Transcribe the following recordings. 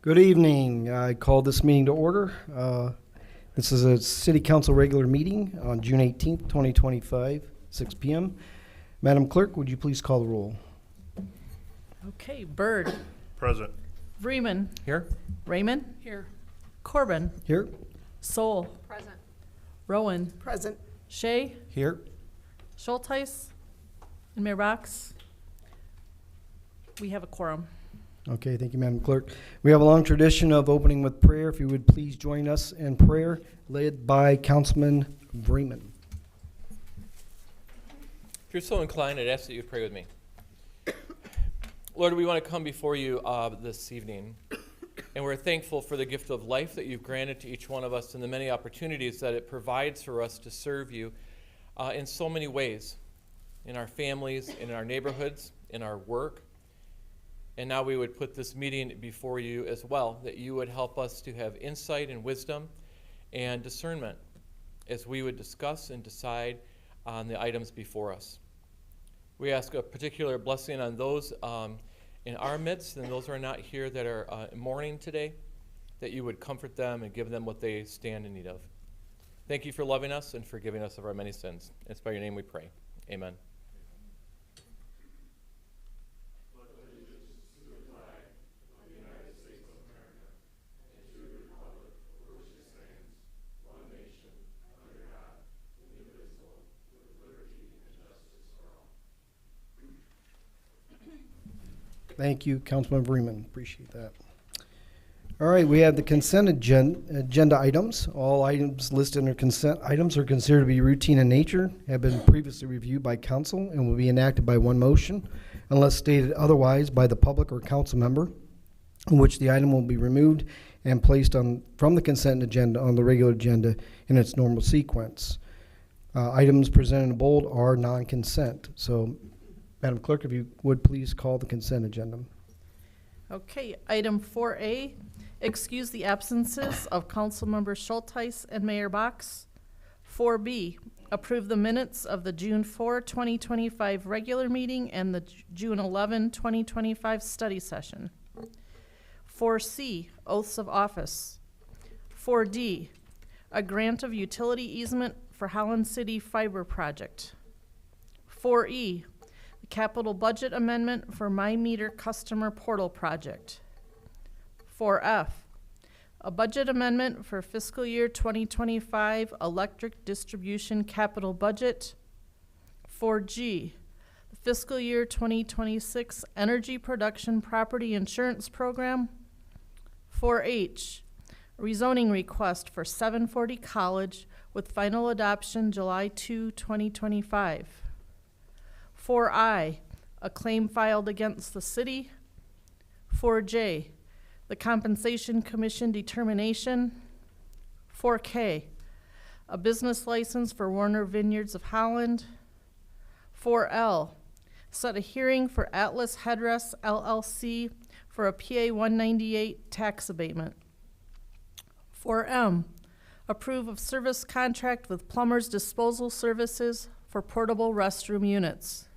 Good evening. I call this meeting to order. This is a City Council regular meeting on June 18th, 2025, 6 p.m. Madam Clerk, would you please call the roll? Okay, Byrd. Present. Vreeman. Here. Raymond. Here. Corbin. Here. Soul. Present. Rowan. Present. Shea. Here. Schulteis. And Mayor Box. We have a quorum. Okay, thank you, Madam Clerk. We have a long tradition of opening with prayer. If you would please join us in prayer, led by Councilman Vreeman. If you're so inclined, I'd ask that you pray with me. Lord, we want to come before you this evening, and we're thankful for the gift of life that you've granted to each one of us and the many opportunities that it provides for us to serve you in so many ways, in our families, in our neighborhoods, in our work. And now we would put this meeting before you as well, that you would help us to have insight and wisdom and discernment as we would discuss and decide on the items before us. We ask a particular blessing on those in our midst and those who are not here that are mourning today, that you would comfort them and give them what they stand in need of. Thank you for loving us and forgiving us of our many sins. It's by your name we pray. Amen. Thank you, Councilman Vreeman. Appreciate that. All right, we have the consent agenda items. All items listed under consent items are considered to be routine in nature, have been previously reviewed by council, and will be enacted by one motion, unless stated otherwise by the public or council member, in which the item will be removed and placed on from the consent agenda on the regular agenda in its normal sequence. Items presented in bold are non-consent. So, Madam Clerk, if you would please call the consent agenda. Okay, item 4A, excuse the absences of Councilmember Schulteis and Mayor Box. 4B, approve the minutes of the June 4, 2025 regular meeting and the June 11, 2025 study session. 4C, oaths of office. 4D, a grant of utility easement for Holland City Fiber Project. 4E, capital budget amendment for My Meter Customer Portal Project. 4F, a budget amendment for fiscal year 2025 electric distribution capital budget. 4G, the fiscal year 2026 energy production property insurance program. 4H, a rezoning request for 740 College with final adoption July 2, 2025. 4I, a claim filed against the city. 4J, the Compensation Commission determination. 4K, a business license for Warner Vineyards of Holland. 4L, set a hearing for Atlas Headrest LLC for a PA 198 tax abatement. 4M, approve of service contract with Plumbers Disposal Services for portable restroom units.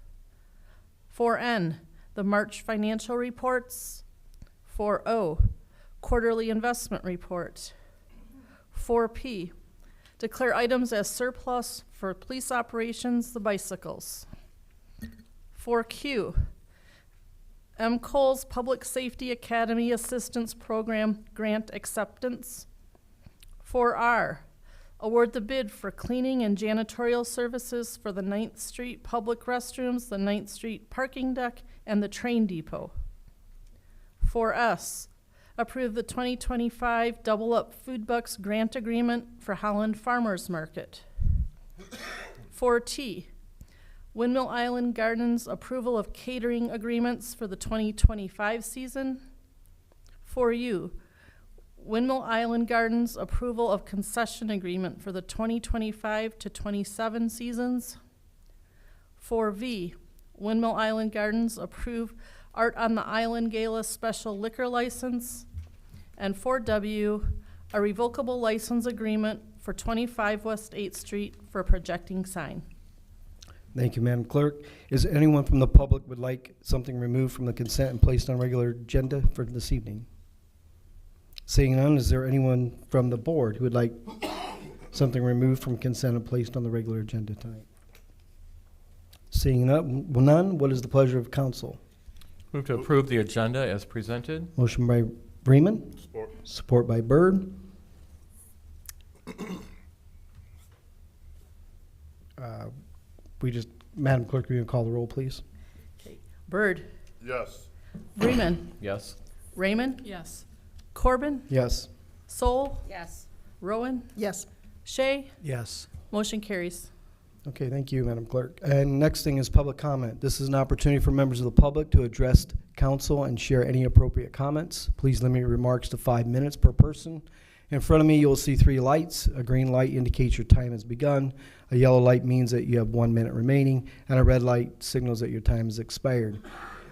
4N, the March financial reports. 4O, quarterly investment report. 4P, declare items as surplus for police operations, the bicycles. 4Q, M. Cole's Public Safety Academy Assistance Program grant acceptance. 4R, award the bid for cleaning and janitorial services for the 9th Street public restrooms, the 9th Street parking deck, and the train depot. 4S, approve the 2025 Double Up Food Bucks grant agreement for Holland Farmers Market. 4T, Windmill Island Gardens approval of catering agreements for the 2025 season. 4U, Windmill Island Gardens approval of concession agreement for the 2025 to 27 seasons. 4V, Windmill Island Gardens approve Art on the Island Gala special liquor license. And 4W, a revocable license agreement for 25 West 8th Street for a projecting sign. Thank you, Madam Clerk. Is anyone from the public would like something removed from the consent and placed on regular agenda for this evening? Seeing none, is there anyone from the board who would like something removed from consent and placed on the regular agenda tonight? Seeing none, what is the pleasure of council? Move to approve the agenda as presented. Motion by Bremen, Support. support by Byrd. Madam Clerk, will you call the roll, please? Okay. Byrd, Yes. Bremen, Yes. Raymond, Yes. Corbin, Yes. Soul, Yes. Rowan, Yes. Shay. Yes. Motion carries. Okay, thank you, Madam Clerk. And next thing is public comment. This is an opportunity for members of the public to address council and share any appropriate comments. Please limit your remarks to 5 minutes per person. In front of me, you'll see 3 lights. A green light indicates your time has begun. A yellow light means that you have 1 minute remaining, and a red light signals that your time has expired.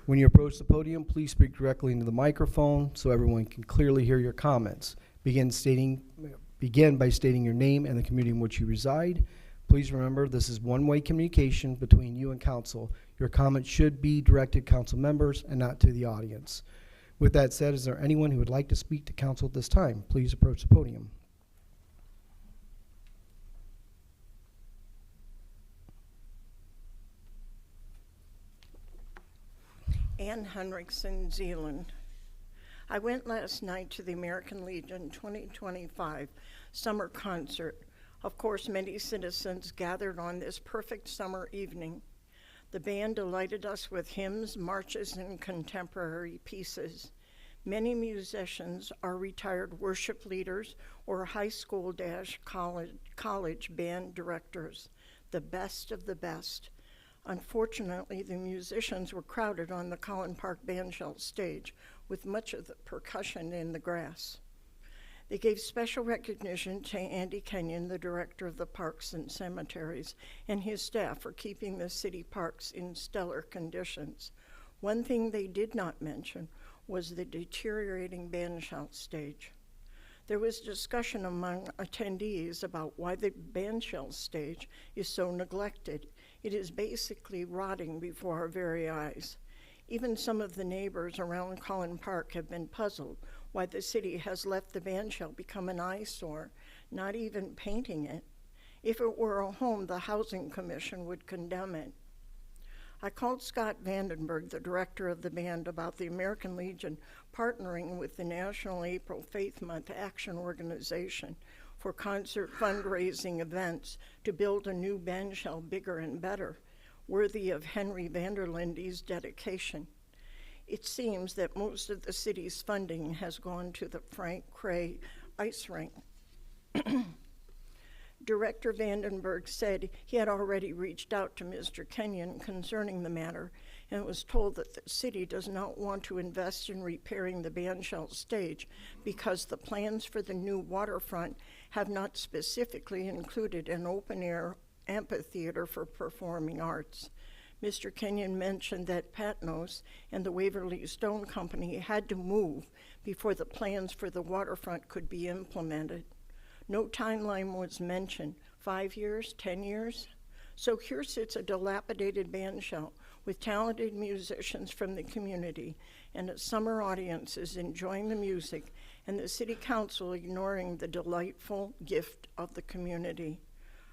When you approach the podium, please speak directly into the microphone so everyone can clearly hear your comments. Begin by stating your name and the community in which you reside. Please remember, this is one-way communication between you and council. Your comments should be directed to council members and not to the audience. With that said, is there anyone who would like to speak to council at this time? Please approach the podium. Ann Henriksen, Zealand. I went last night to the American Legion 2025 summer concert. Of course, many citizens gathered on this perfect summer evening. The band delighted us with hymns, marches, and contemporary pieces. Many musicians are retired worship leaders or high school-college band directors, the best of the best. Unfortunately, the musicians were crowded on the Holland Park bandshell stage with much of the percussion in the grass. They gave special recognition to Andy Kenyon, the director of the Parks and Cemeteries, and his staff for keeping the city parks in stellar conditions. One thing they did not mention was the deteriorating bandshell stage. There was discussion among attendees about why the bandshell stage is so neglected. It is basically rotting before our very eyes. Even some of the neighbors around Holland Park have been puzzled why the city has let the bandshell become an eyesore, not even painting it. If it were a home, the Housing Commission would condemn it. I called Scott Vandenberg, the director of the band, about the American Legion partnering with the National April Faith Month Action Organization for concert fundraising events to build a new bandshell bigger and better, worthy of Henry Vanderlinde's dedication. It seems that most of the city's funding has gone to the Frank Cray ice rink. Director Vandenberg said he had already reached out to Mr. Kenyon concerning the matter and was told that the city does not want to invest in repairing the bandshell stage because the plans for the new waterfront have not specifically included an open-air amphitheater for performing arts. Mr. Kenyon mentioned that Patnos and the Waverly Stone Company had to move before the plans for the waterfront could be implemented. No timeline was mentioned. 5 years, 10 years? So here sits a dilapidated bandshell with talented musicians from the community and a summer audiences enjoying the music and the city council ignoring the delightful gift of the community.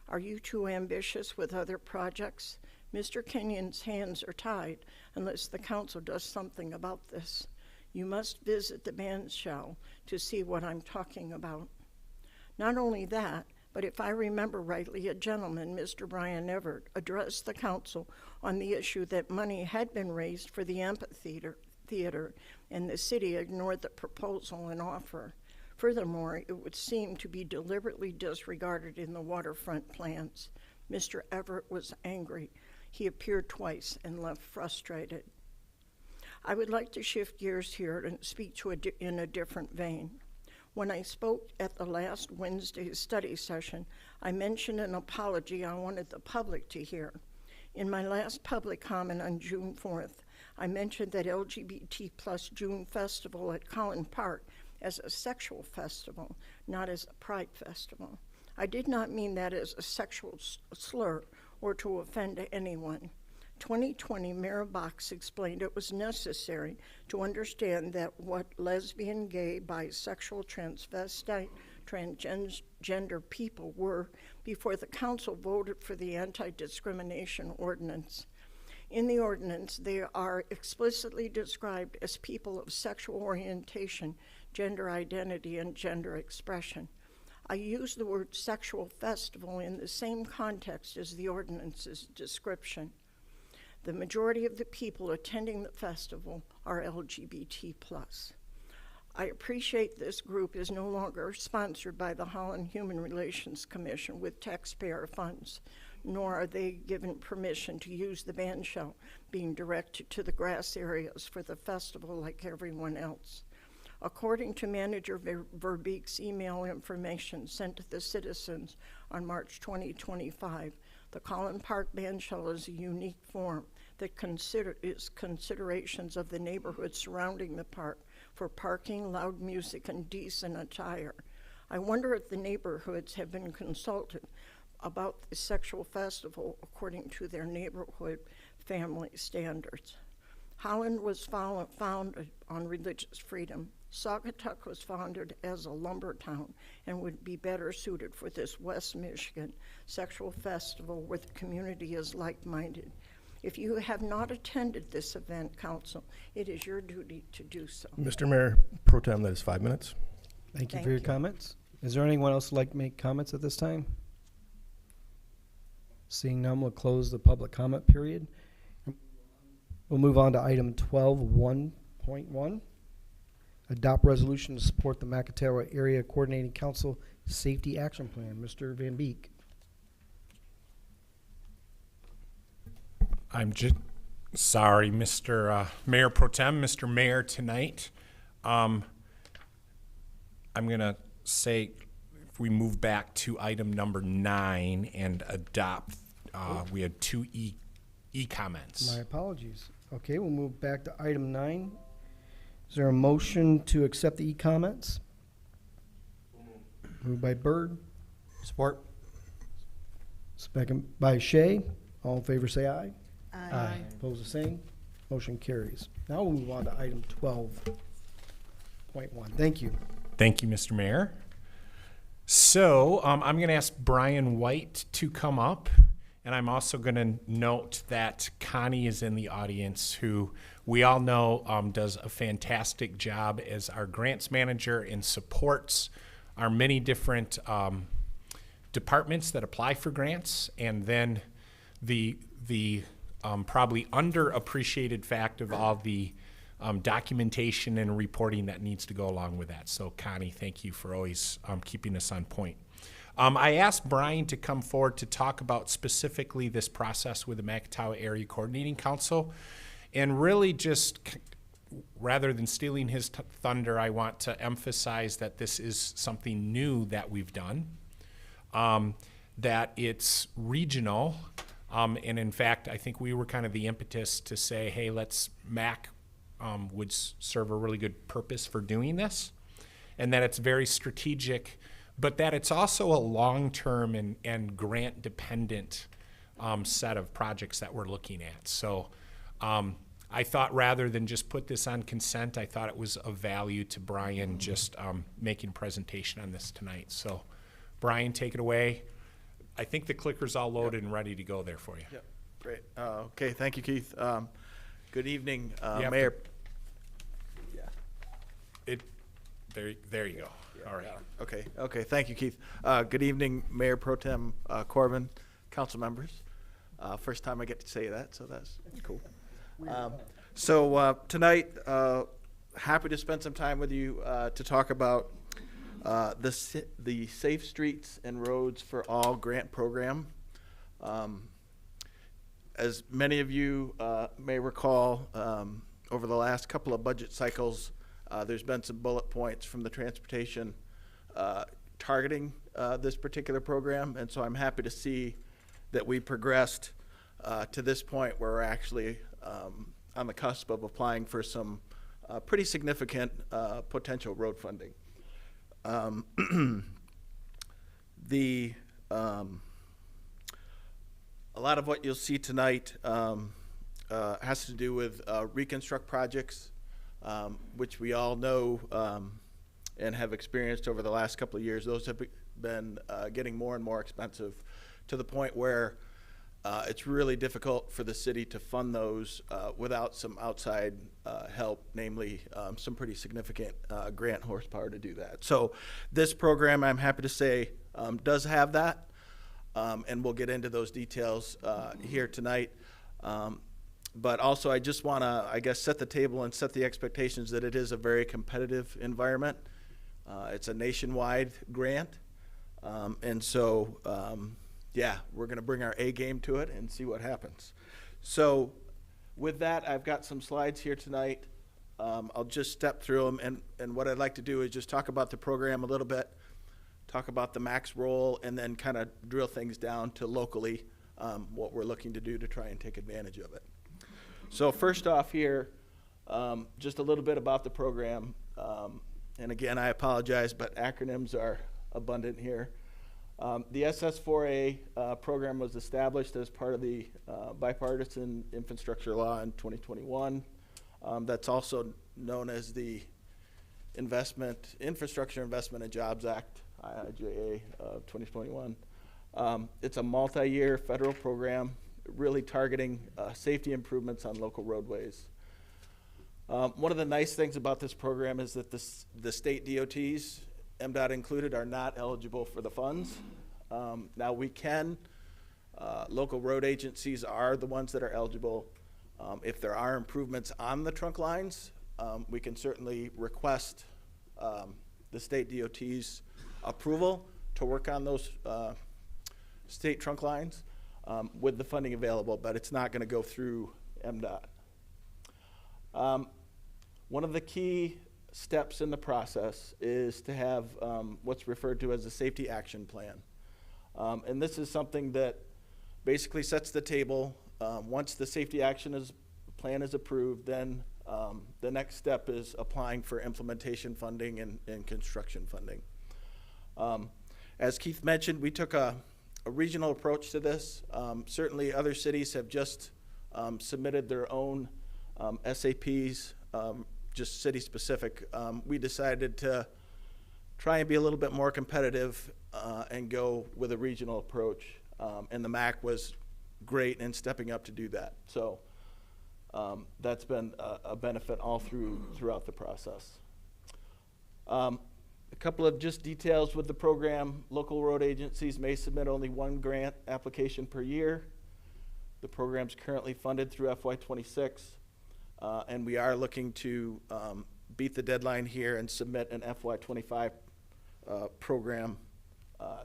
Are you too ambitious with other projects? Mr. Kenyon's hands are tied unless the council does something about this. You must visit the bandshell to see what I'm talking about. Not only that, but if I remember rightly, a gentleman, Mr. Brian Everett, addressed the council on the issue that money had been raised for the amphitheater, and the city ignored the proposal and offer. Furthermore, it would seem to be deliberately disregarded in the waterfront plans. Mr. Everett was angry. He appeared twice and left frustrated. I would like to shift gears here and speak in a different vein. When I spoke at the last Wednesday's study session, I mentioned an apology I wanted the public to hear. In my last public comment on June 4th, I mentioned that LGBT plus June Festival at Holland Park as a sexual festival, not as a pride festival. I did not mean that as a sexual slur or to offend anyone. 2020, Mayor Box explained it was necessary to understand that what lesbian, gay, bisexual, transvestite, transgender people were before the council voted for the anti-discrimination ordinance. In the ordinance, they are explicitly described as people of sexual orientation, gender identity, and gender expression. I use the word sexual festival in the same context as the ordinance's description. The majority of the people attending the festival are LGBT+. I appreciate this group is no longer sponsored by the Holland Human Relations Commission with taxpayer funds, nor are they given permission to use the band shell being directed to the grass areas for the festival like everyone else. According to Manager Verbeek's email information sent to the citizens on March 2025, the Collin Park band shell is a unique form that is considerations of the neighborhood surrounding the park for parking, loud music, and decent attire. I wonder if the neighborhoods have been consulted about the sexual festival according to their neighborhood family standards. Holland was founded on religious freedom. Saugatuck was founded as a lumber town and would be better suited for this West Michigan sexual festival where the community is like-minded. If you have not attended this event, Council, it is your duty to do so. Mr. Mayor Pro Tem, that is 5 minutes. Thank you Thank for your you. comments. Is there anyone else who'd like to make comments at this time? Seeing none, we'll close the public comment period. We'll move on to item 12.1.1. Adopt resolution to support the Macatawa Area Coordinating Council Safety Action Plan. Mr. Van Beek. I'm just sorry, Mr. Mayor Pro Tem, Mr. Mayor tonight. I'm going to say if we move back to item number 9 and adopt, we had 2 comments. My apologies. Okay, we'll move back to item 9. Is there a motion to accept the e-comments? Moved by Byrd. Support. Second by Shea. All in favor say aye. Aye. Opposed the same. Motion carries. Now we'll move on to item 12.1. Thank you. Thank you, Mr. Mayor. So I'm going to ask Brian White to come up, and I'm also going to note that Connie is in the audience, who we all know does a fantastic job as our grants manager and supports our many different departments that apply for grants, and then the probably underappreciated fact of all the documentation and reporting that needs to go along with that. So Connie, thank you for always keeping us on point. I asked Brian to come forward to talk about specifically this process with the Macatawa Area Coordinating Council, and really just rather than stealing his thunder, I want to emphasize that this is something new that we've done, that it's regional. And in fact, I think we were kind of the impetus to say, hey, MAC would serve a really good purpose for doing this, and that it's very strategic, but that it's also a long-term and grant-dependent set of projects that we're looking at. So I thought rather than just put this on consent, I thought it was of value to Brian just making a presentation on this tonight. So Brian, take it away. I think the clicker's all loaded and ready to go there for you. Yep, great. Okay, thank you, Keith. Good evening, have Mayor. to- There you go. All right. Okay, thank you, Keith. Good evening, Mayor Pro Tem Corbin, council members. First time I get to say that, so that's cool. So tonight, happy to spend some time with you to talk about the Safe Streets and Roads for All grant program. As many of you may recall, over the last couple of budget cycles, there's been some bullet points from the transportation targeting this particular program, and so I'm happy to see that we progressed to this point where we're actually on the cusp of applying for some pretty significant potential road funding. A lot of what you'll see tonight has to do with reconstruct projects, which we all know and have experienced over the last couple of years. Those have been getting more and more expensive to the point where it's really difficult for the city to fund those without some outside help, namely some pretty significant grant horsepower to do that. So this program, I'm happy to say, does have that, and we'll get into those details here tonight. But also, I just want to, I guess, set the table and set the expectations that it is a very competitive environment. It's a nationwide grant, and so yeah, we're going to bring our A game to it and see what happens. So with that, I've got some slides here tonight. I'll just step through them, and what I'd like to do is just talk about the program a little bit, talk about the MAC's role, and then kind of drill things down to locally what we're looking to do to try and take advantage of it. So first off here, just a little bit about the program. And again, I apologize, but acronyms are abundant here. The SS4A program was established as part of the bipartisan infrastructure law in 2021. That's also known as the Infrastructure Investment and Jobs Act, IIJA of 2021. It's a multi-year federal program really targeting safety improvements on local roadways. One of the nice things about this program is that the state DOTs, MDOT included, are not eligible for the funds. Now we can, local road agencies are the ones that are eligible. If there are improvements on the trunk lines, we can certainly request the state DOT's approval to work on those state trunk lines with the funding available, but it's not going to go through MDOT. One of the key steps in the process is to have what's referred to as a safety action plan. And this is something that basically sets the table. Once the safety action plan is approved, then the next step is applying for implementation funding and construction funding. As Keith mentioned, we took a regional approach to this. Certainly other cities have just submitted their own SAPs, just city specific. We decided to try and be a little bit more competitive and go with a regional approach. And the MAC was great in stepping up to do that. So that's been a benefit all throughout the process. A couple of just details with the program. Local road agencies may submit only one grant application per year. The program's currently funded through FY26, and we are looking to beat the deadline here and submit an FY25 program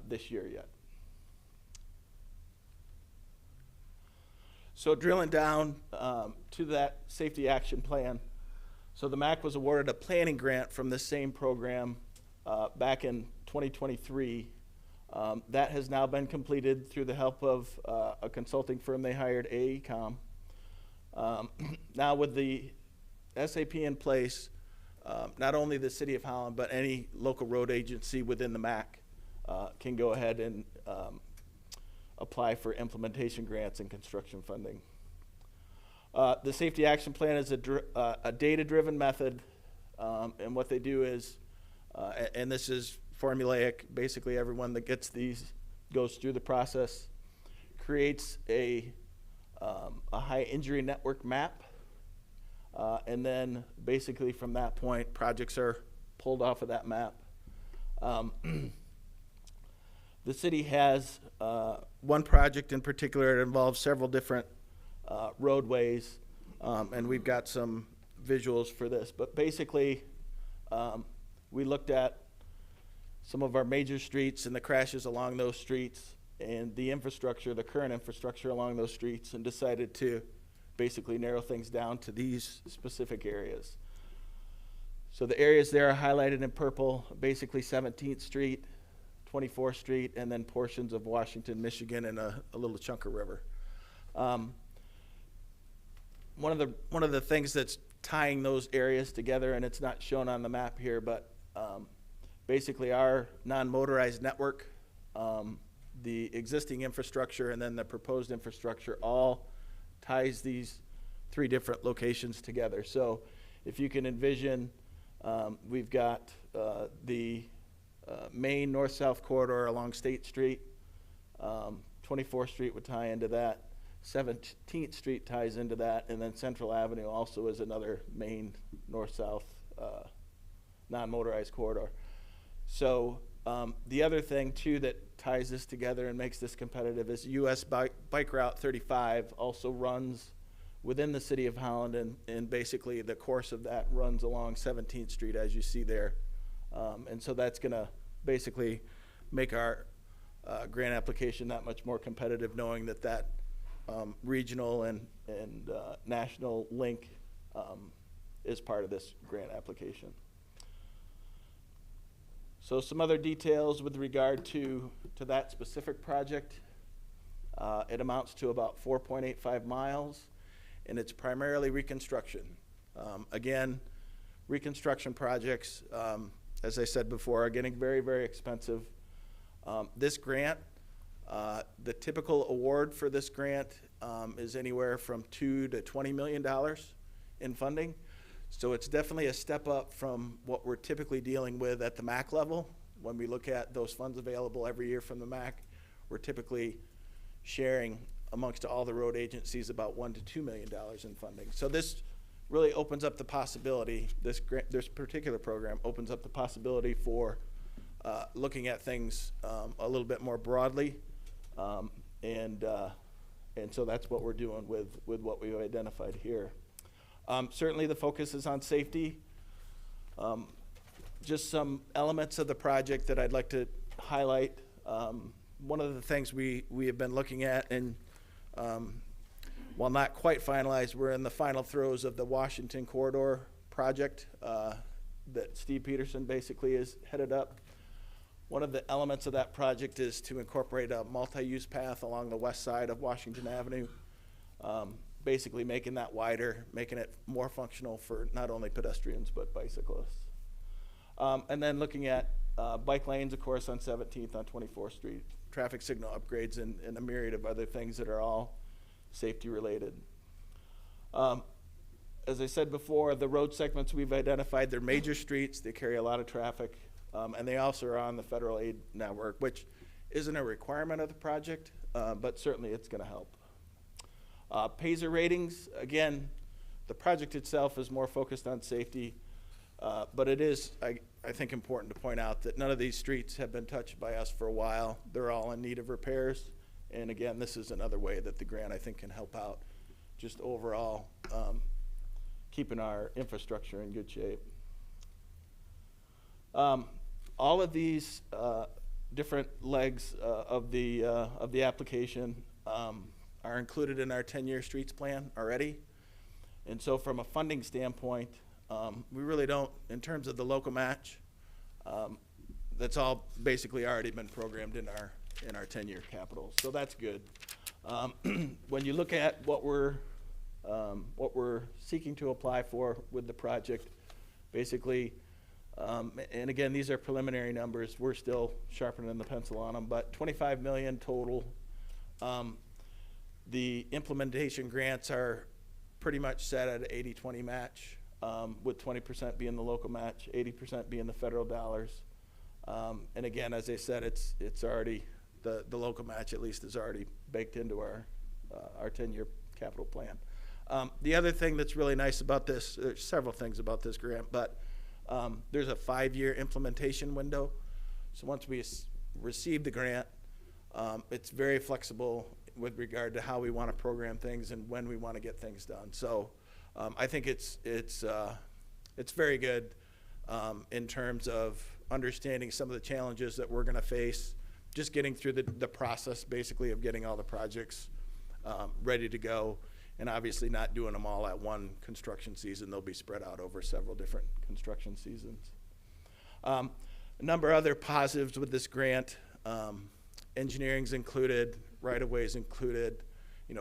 this year yet. So drilling down to that safety action plan. So the MAC was awarded a planning grant from the same program back in 2023. That has now been completed through the help of a consulting firm they hired, AECom. Now with the SAP in place, not only the City of Holland, but any local road agency within the MAC can go ahead and apply for implementation grants and construction funding. The safety action plan is a data-driven method, and what they do is, and this is formulaic, basically everyone that gets these goes through the process, creates a high injury network map, and then basically from that point, projects are pulled off of that map. The city has one project in particular that involves several different roadways, and we've got some visuals for this. But basically, we looked at some of our major streets and the crashes along those streets and the infrastructure, the current infrastructure along those streets, and decided to basically narrow things down to these specific areas. So the areas there are highlighted in purple, basically 17th Street, 24th Street, and then portions of Washington, Michigan, and a little chunk of river. One of the things that's tying those areas together, and it's not shown on the map here, but basically our non-motorized network, the existing infrastructure, and then the proposed infrastructure all ties these three different locations together. So if you can envision, we've got the main north-south corridor along State Street. 24th Street would tie into that. 17th Street ties into that, and then Central Avenue also is another main north-south non-motorized corridor. So the other thing too that ties this together and makes this competitive is US Bike Route 35 also runs within the city of Holland, and basically the course of that runs along 17th Street as you see there. And so that's going to basically make our grant application that much more competitive, knowing that that regional and national link is part of this grant application. So some other details with regard to that specific project. It amounts to about 4.85 miles, and it's primarily reconstruction. Again, reconstruction projects, as I said before, are getting very, very expensive. This grant, the typical award for this grant is anywhere from $2 to $20 million in funding. So it's definitely a step up from what we're typically dealing with at the MAC level. When we look at those funds available every year from the MAC, we're typically sharing amongst all the road agencies about $1 to $2 million in funding. So this really opens up the possibility, this particular program opens up the possibility for looking at things a little bit more broadly. And so that's what we're doing with what we've identified here. Certainly the focus is on safety. Just some elements of the project that I'd like to highlight. One of the things we have been looking at, and while not quite finalized, we're in the final throes of the Washington Corridor project that Steve Peterson basically is headed up. One of the elements of that project is to incorporate a multi-use path along the west side of Washington Avenue, basically making that wider, making it more functional for not only pedestrians but bicyclists. And then looking at bike lanes, of course, on 17th, on 24th Street, traffic signal upgrades, and a myriad of other things that are all safety related. As I said before, the road segments we've identified, they're major streets, they carry a lot of traffic, and they also are on the federal aid network, which isn't a requirement of the project, but certainly it's going to help. Payser ratings, again, the project itself is more focused on safety, but it is, I think, important to point out that none of these streets have been touched by us for a while. They're all in need of repairs. And again, this is another way that the grant, I think, can help out just overall keeping our infrastructure in good shape. All of these different legs of the application are included in our 10-year streets plan already. And so from a funding standpoint, we really don't, in terms of the local match, that's all basically already been programmed in our 10-year capital. So that's good. When you look at what we're seeking to apply for with the project, basically, and again, these are preliminary numbers. We're still sharpening the pencil on them, but $25 million total. The implementation grants are pretty much set at an 80-20 match, with 20% being the local match, 80% being the federal dollars. And again, as I said, it's already, the local match at least is already baked into our 10-year capital plan. The other thing that's really nice about this, there's several things about this grant, but there's a 5-year implementation window. So once we receive the grant, it's very flexible with regard to how we want to program things and when we want to get things done. So I think it's very good in terms of understanding some of the challenges that we're going to face, just getting through the process basically of getting all the projects ready to go, and obviously not doing them all at one construction season. They'll be spread out over several different construction seasons. A number of other positives with this grant. Engineering's included, right-of-ways included,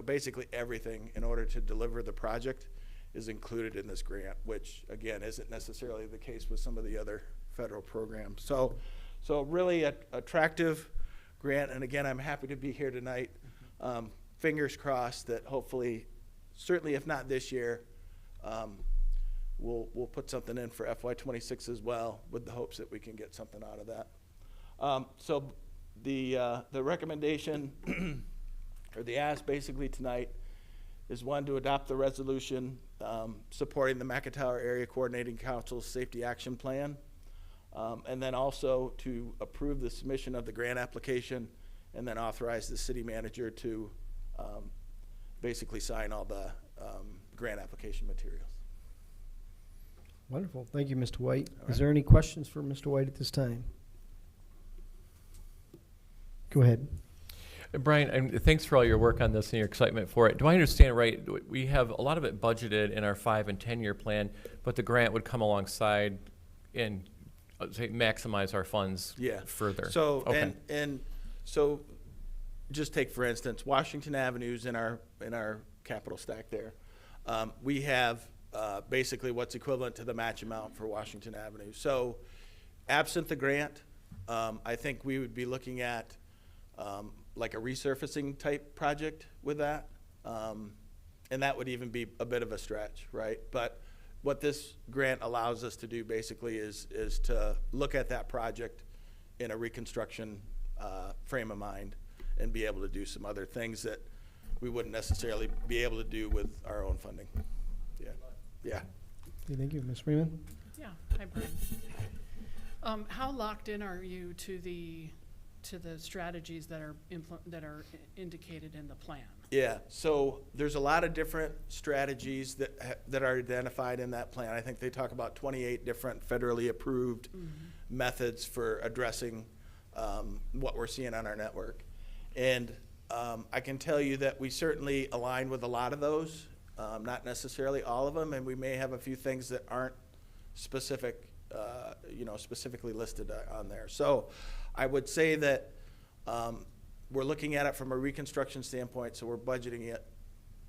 basically everything in order to deliver the project is included in this grant, which again isn't necessarily the case with some of the other federal programs. So really attractive grant, and again, I'm happy to be here tonight. Fingers crossed that hopefully certainly if not this year, we'll put something in for FY26 as well, with the hopes that we can get something out of that. So the recommendation or the ask basically tonight is one, to adopt the resolution supporting the McIntyre Area Coordinating Council's Safety Action Plan, and then also to approve the submission of the grant application, and then authorize the city manager to basically sign all the grant application materials. Wonderful. Thank you, Mr. White. All right. Is there any questions for Mr. White at this time? Go ahead. Brian, and thanks for all your work on this and your excitement for it. Do I understand right? We have a lot of it budgeted in our 5 and 10 year plan, but the grant would come alongside and say maximize our funds further. So okay. and so, just take for instance Washington Avenue's in our capital stack there. We have basically what's equivalent to the match amount for Washington Avenue. So, absent the grant, I think we would be looking at like a resurfacing type project with that, and that would even be a bit of a stretch, right? But what this grant allows us to do basically is to look at that project in a reconstruction frame of mind and be able to do some other things that we wouldn't necessarily be able to do with our own funding. Yeah. Okay, thank you. Ms. Freeman? Yeah, hi Brian. How locked in are you to the strategies that are indicated in the plan? Yeah, so there's a lot of different strategies that are identified in that plan. I think they talk about 28 different federally approved methods for addressing what we're seeing on our network. And I can tell you that we certainly align with a lot of those, not necessarily all of them, and we may have a few things that aren't specifically listed on there. So I would say that we're looking at it from a reconstruction standpoint, so we're budgeting it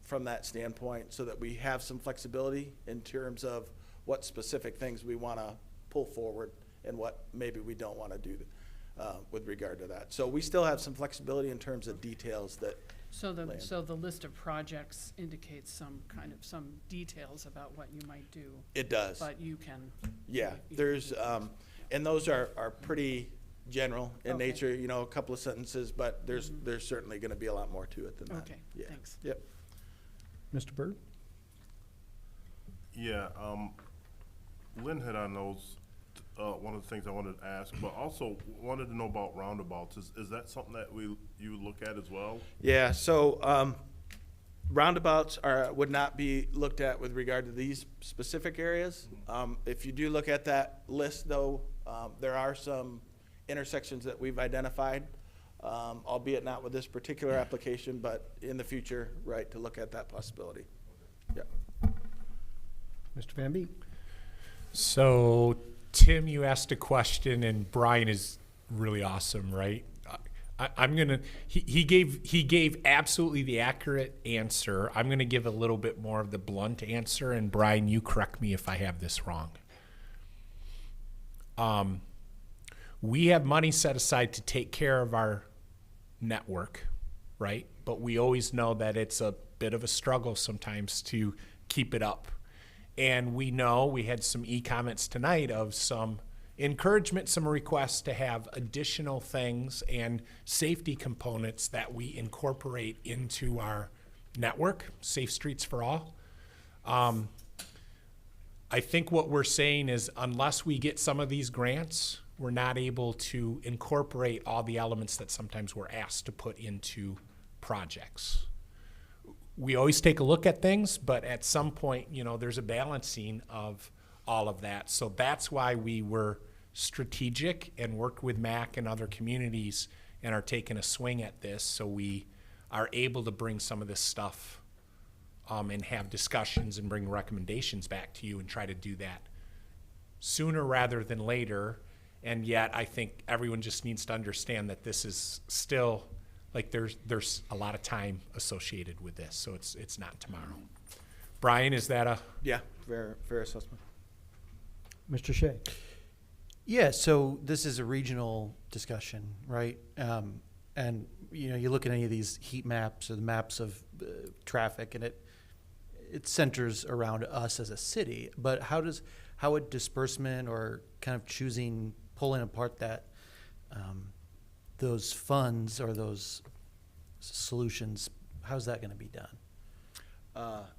from that standpoint so that we have some flexibility in terms of what specific things we want to pull forward and what maybe we don't want to do with regard to that. So we still have some flexibility in terms of details that So the land. so the list of projects indicates some details about what you might do. It does. But you can. Yeah, you- there's, and those are pretty general in Okay. nature, a couple of sentences, but there's certainly going to be a lot more to it than that. Okay, Yeah. thanks. Yep. Mr. Byrd? Yeah, Lynn hit on those, one of the things I wanted to ask, but also wanted to know about roundabouts. Is that something that you look at as well? Yeah, so roundabouts would not be looked at with regard to these specific areas. If you do look at that list, though, there are some intersections that we've identified, albeit not with this particular application, but in the future, right, to look at that possibility. Yeah. Mr. Van Beek? So, Tim, you asked a question, and Brian is really awesome, right? He gave absolutely the accurate answer. I'm gonna give a little bit more of the blunt answer, and Brian, you correct me if I have this wrong. We have money set aside to take care of our network, right? But we always know that it's a bit of a struggle sometimes to keep it up. And we know we had some e-comments tonight of some encouragement, some requests to have additional things and safety components that we incorporate into our network, Safe Streets for All. I think what we're saying is unless we get some of these grants, we're not able to incorporate all the elements that sometimes we're asked to put into projects. We always take a look at things, but at some point, there's a balancing of all of that. So that's why we were strategic and worked with MAC and other communities and are taking a swing at this so we are able to bring some of this stuff and have discussions and bring recommendations back to you and try to do that sooner rather than later. And yet I think everyone just needs to understand that this is still, like there's a lot of time associated with this, so it's not tomorrow. Brian, is that a? Yeah, fair assessment. Mr. Shea? Yeah, so this is a regional discussion, right? And you look at any of these heat maps or the maps of traffic, and it centers around us as a city, but how would disbursement or kind of pulling apart that, those funds or those solutions, how's that gonna be done?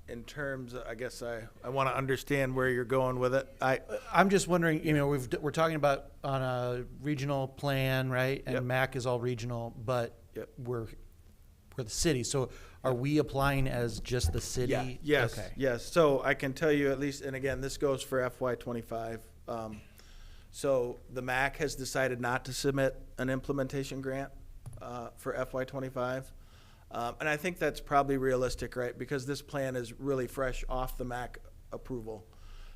In terms, I guess I want to understand where you're going with it. I'm just wondering, we're talking about on a regional plan, right? And Yep. MAC is all regional, but Yep. we're the city. So are we applying as just the city? Yeah, yes, Okay. yes. So I can tell you at least, and again, this goes for FY '25. So the MAC has decided not to submit an implementation grant for FY '25. And I think that's probably realistic, right? Because this plan is really fresh off the MAC approval.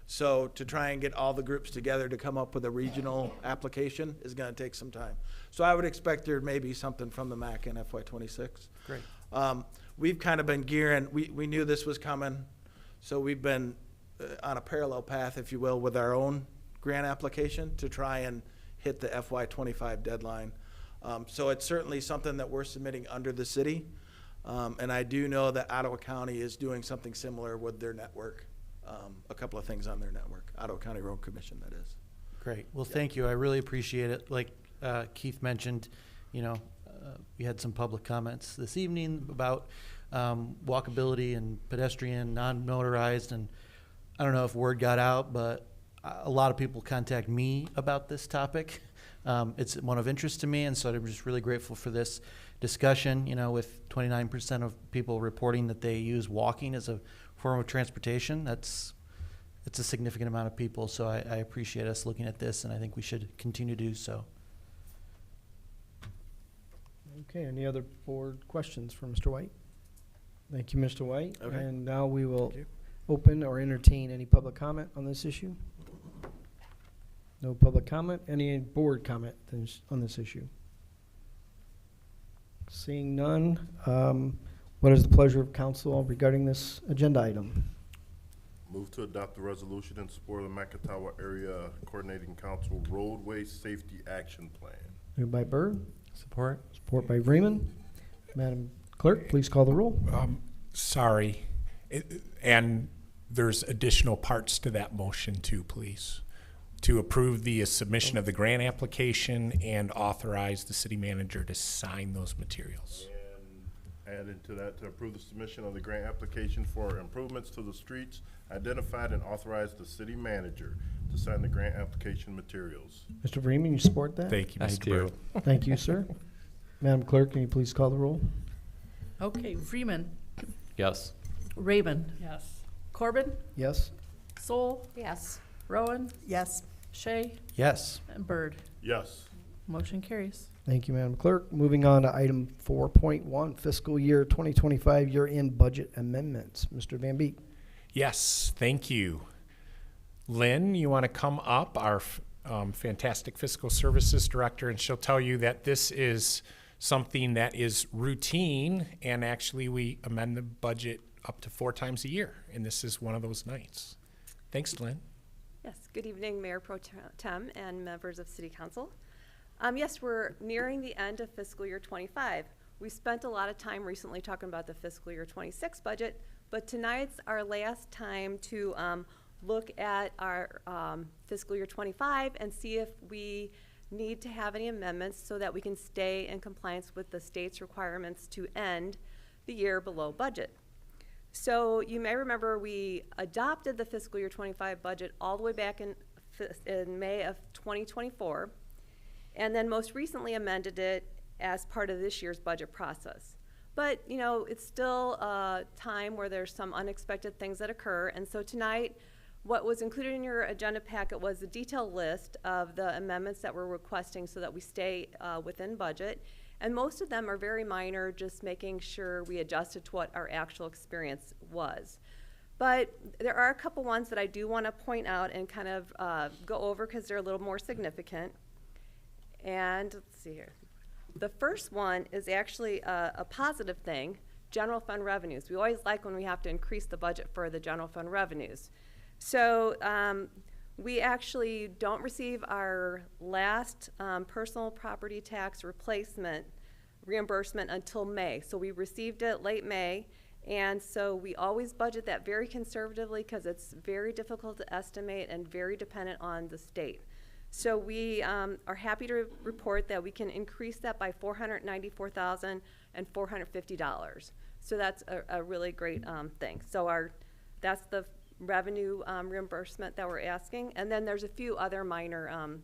So to try and get all the groups together to come up with a regional application is going to take some time. So I would expect there may be something from the MAC in FY '26. Great. We've kind of been gearing, we knew this was coming, so we've been on a parallel path, if you will, with our own grant application to try and hit the FY '25 deadline. So it's certainly something that we're submitting under the city. And I do know that Ottawa County is doing something similar with their network, a couple of things on their network, Ottawa County Road Commission, that is. Great. Well, thank you. I really appreciate it. Like Keith mentioned, we had some public comments this evening about walkability and pedestrian, non-motorized, and I don't know if word got out, but a lot of people contact me about this topic. It's one of interest to me, and so I'm just really grateful for this discussion, with 29% of people reporting that they use walking as a form of transportation. It's a significant amount of people, so I appreciate us looking at this, and I think we should continue to do so. Okay, any other board questions for Mr. White? Thank you, Mr. White. Okay. And now we will Thank you. open or entertain any public comment on this issue. No public comment. Any board comment on this issue? Seeing none, what is the pleasure of council regarding this agenda item? Move to adopt the resolution in support of the Macatawa Area Coordinating Council Roadway Safety Action Plan. Moved by Byrd, Support? support by Freeman. Madam Clerk, please call the roll. Sorry. And there's additional parts to that motion too, please. To approve the submission of the grant application and authorize the city manager to sign those materials. And add into that to approve the submission of the grant application for improvements to the streets identified and authorize the city manager to sign the grant application materials. Mr. Freeman, you support that? Thank you, Mr. Byrd. Thank you, sir. Madam Clerk, can you please call the roll? Okay, Freeman, Yes. Raven, Yes. Corbin, Yes? Soul, Yes. Rowan, Yes. Shay, Yes. and Bird. Yes. Motion carries. Thank you, Madam Clerk. Moving on to item 4.1, fiscal year 2025 year-end budget amendments. Mr. Van Beek. Yes, thank you. Lynn, you want to come up, our fantastic fiscal services director, and she'll tell you that this is something that is routine, and actually we amend the budget up to 4 times a year, and this is one of those nights. Thanks, Lynn. Yes. Good evening, Mayor Pro Tem and members of City Council. Yes, we're nearing the end of fiscal year 25. We spent a lot of time recently talking about the fiscal year 26 budget, but tonight's our last time to look at our fiscal year 25 and see if we need to have any amendments so that we can stay in compliance with the state's requirements to end the year below budget. So you may remember we adopted the fiscal year 25 budget all the way back in May of 2024, and then most recently amended it as part of this year's budget process. But, it's still a time where there's some unexpected things that occur, and so tonight, what was included in your agenda packet was a detailed list of the amendments that we're requesting so that we stay within budget. And most of them are very minor, just making sure we adjusted to what our actual experience was. But there are a couple ones that I do want to point out and kind of go over because they're a little more significant. And let's see here. The first one is actually a positive thing, general fund revenues. We always like when we have to increase the budget for the general fund revenues. So we actually don't receive our last personal property tax replacement reimbursement until May. So we received it late May, And so we always budget that very conservatively because it's very difficult to estimate and very dependent on the state. So we are happy to report that we can increase that by $494,450. So that's a really great thing. So that's the revenue reimbursement that we're asking. And then there's a few other minor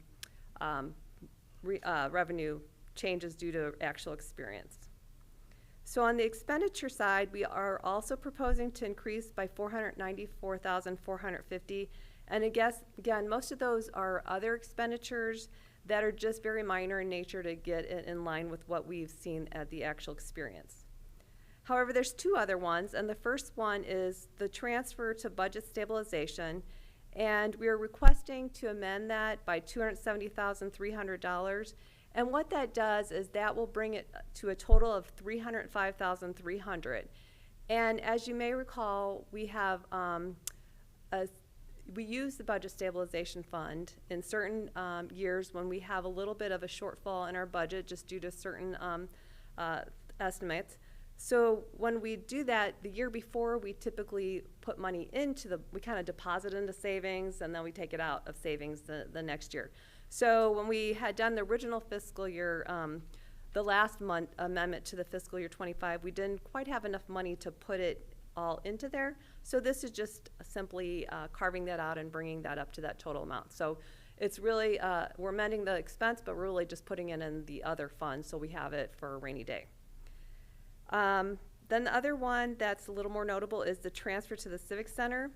revenue changes due to actual experience. So on the expenditure side, we are also proposing to increase by $494,450. And again, most of those are other expenditures that are just very minor in nature to get it in line with what we've seen at the actual experience. However, there's two other ones, and the first one is the transfer to budget stabilization, and we are requesting to amend that by $270,300. And what that does is that will bring it to a total of $305,300. And as you may recall, we have we use the budget stabilization fund in certain years when we have a little bit of a shortfall in our budget just due to certain estimates. So when we do that, the year before, we typically put money into we kind of deposit into savings, and then we take it out of savings the next year. So when we had done the original fiscal year, the last month amendment to the fiscal year 25, we didn't quite have enough money to put it all into there. So this is just simply carving that out and bringing that up to that total amount. So it's really, we're amending the expense, but we're really just putting it in the other fund so we have it for a rainy day. Then the other one that's a little more notable is the transfer to the Civic Center.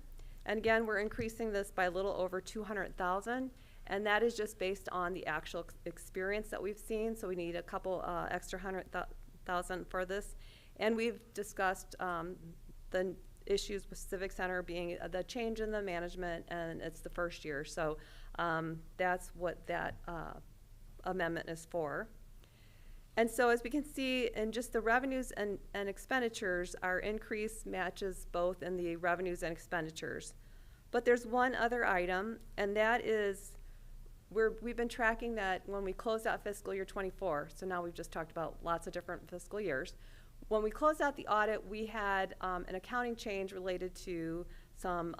And again, we're increasing this by a little over $200,000. And that is just based on the actual experience that we've seen. So we need a couple extra $100,000 for this. And we've discussed the issues with Civic Center being the change in the management, and it's the first year. So that's what that amendment is for. And so as we can see in just the revenues and expenditures, our increase matches both in the revenues and expenditures. But there's one other item, and that is we've been tracking that when we closed out fiscal year 24. So now we've just talked about lots of different fiscal years. When we closed out the audit, we had an accounting change related to some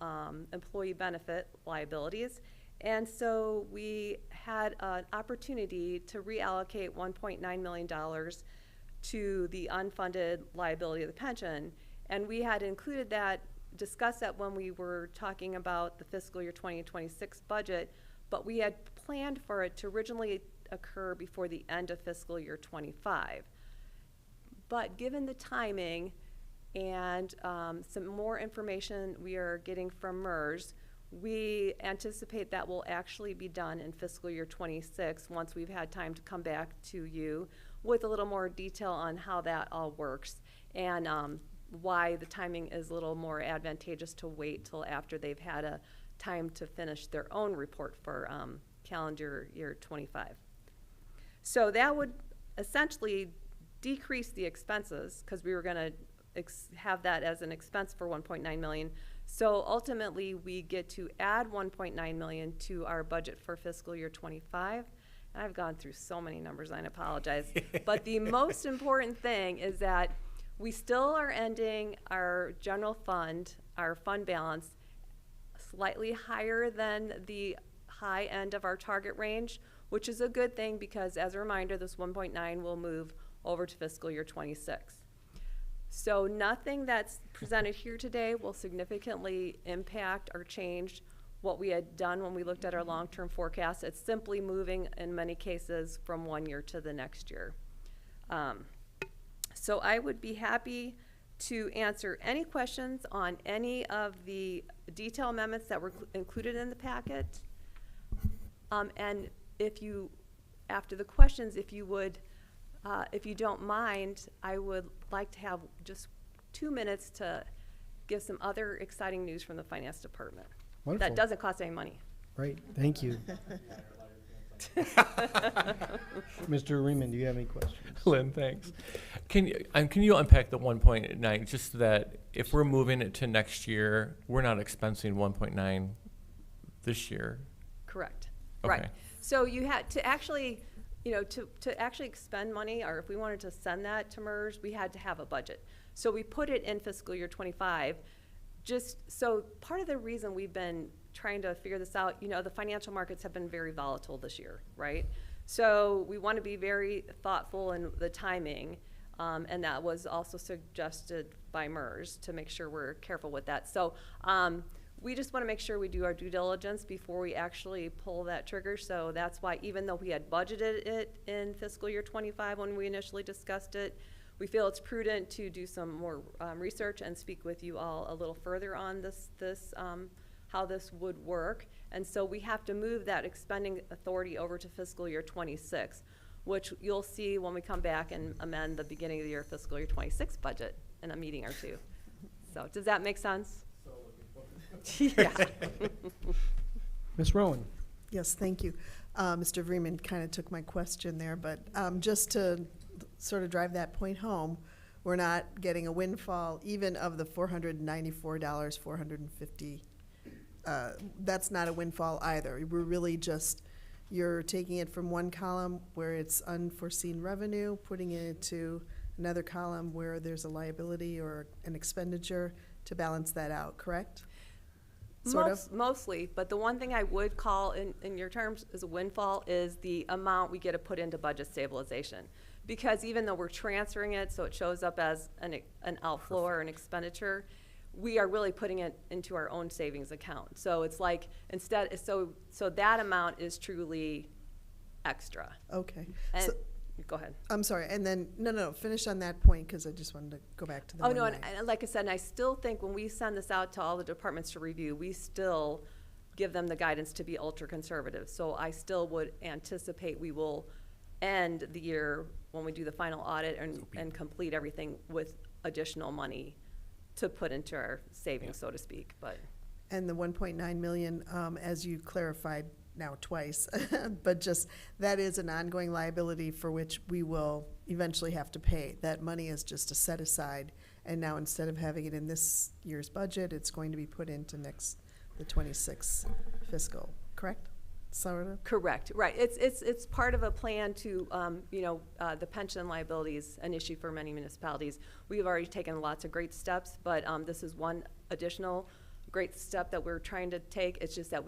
employee benefit liabilities. And so we had an opportunity to reallocate $1.9 million to the unfunded liability of the pension. And we had included that, discussed that when we were talking about the fiscal year 2026 budget, but we had planned for it to originally occur before the end of fiscal year 25. But given the timing and some more information we are getting from MERS, we anticipate that will actually be done in fiscal year 26 once we've had time to come back to you with a little more detail on how that all works and why the timing is a little more advantageous to wait till after they've had a time to finish their own report for calendar year 25. So that would essentially decrease the expenses because we were going to have that as an expense for $1.9 million. So ultimately, we get to add $1.9 million to our budget for fiscal year 25. And I've gone through so many numbers, I apologize. But the most important thing is that we still are ending our general fund, our fund balance, slightly higher than the high end of our target range, which is a good thing because, as a reminder, this 1.9 will move over to fiscal year 26. So nothing that's presented here today will significantly impact or change what we had done when we looked at our long-term forecast. It's simply moving, in many cases, from one year to the next year. So I would be happy to answer any questions on any of the detail amendments that were included in the packet. And if you, after the questions, if you would, if you don't mind, I would like to have just 2 minutes to give some other exciting news from the finance department. Wonderful. That doesn't cost any money. Right, thank you. Mr. Riemann, do you have any questions? Lynn, thanks. Can you unpack the 1.9, just so that if we're moving it to next year, we're not expensing 1.9 this year? Correct. Okay. Right. So you had to actually, you know, to actually expend money, or if we wanted to send that to MERS, we had to have a budget. So we put it in fiscal year 25. Just so part of the reason we've been trying to figure this out, you know, the financial markets have been very volatile this year, right? So we want to be very thoughtful in the timing, and that was also suggested by MERS to make sure we're careful with that. So we just want to make sure we do our due diligence before we actually pull that trigger. So that's why, even though we had budgeted it in fiscal year 25 when we initially discussed it, we feel it's prudent to do some more research and speak with you all a little further on how this would work. And so we have to move that expending authority over to fiscal year 26, which you'll see when we come back and amend the beginning of the year fiscal year 26 budget in a meeting or two. So does that make sense? Yeah. Ms. Rowan? Yes, thank you. Mr. Vreeman kind of took my question there, but just to sort of drive that point home, we're not getting a windfall even of the $494, 450. That's not a windfall either. We're really just, you're taking it from one column where it's unforeseen revenue, putting it into another column where there's a liability or an expenditure to balance that out, correct? Sort of? Mostly, but the one thing I would call in your terms is a windfall is the amount we get to put into budget stabilization. Because even though we're transferring it so it shows up as an outflow or an expenditure, we are really putting it into our own savings account. So it's like instead, so that amount is truly extra. Okay. And So- go ahead. I'm sorry, and then, no, finish on that point, because I just wanted to go back to the Oh, one no, line. and like I said, and I still think when we send this out to all the departments to review, we still give them the guidance to be ultra conservative. So I still would anticipate we will end the year when we do the final audit and complete everything with additional money to put into our savings, so to speak, but. And the 1.9 million, as you clarified now twice, but just, that is an ongoing liability for which we will eventually have to pay. That money is just a set aside, and now instead of having it in this year's budget, it's going to be put into the 26 fiscal, correct? Sort of? Correct, right. It's part of a plan to, the pension liability is an issue for many municipalities. We've already taken lots of great steps, but this is one additional great step that we're trying to take. It's just that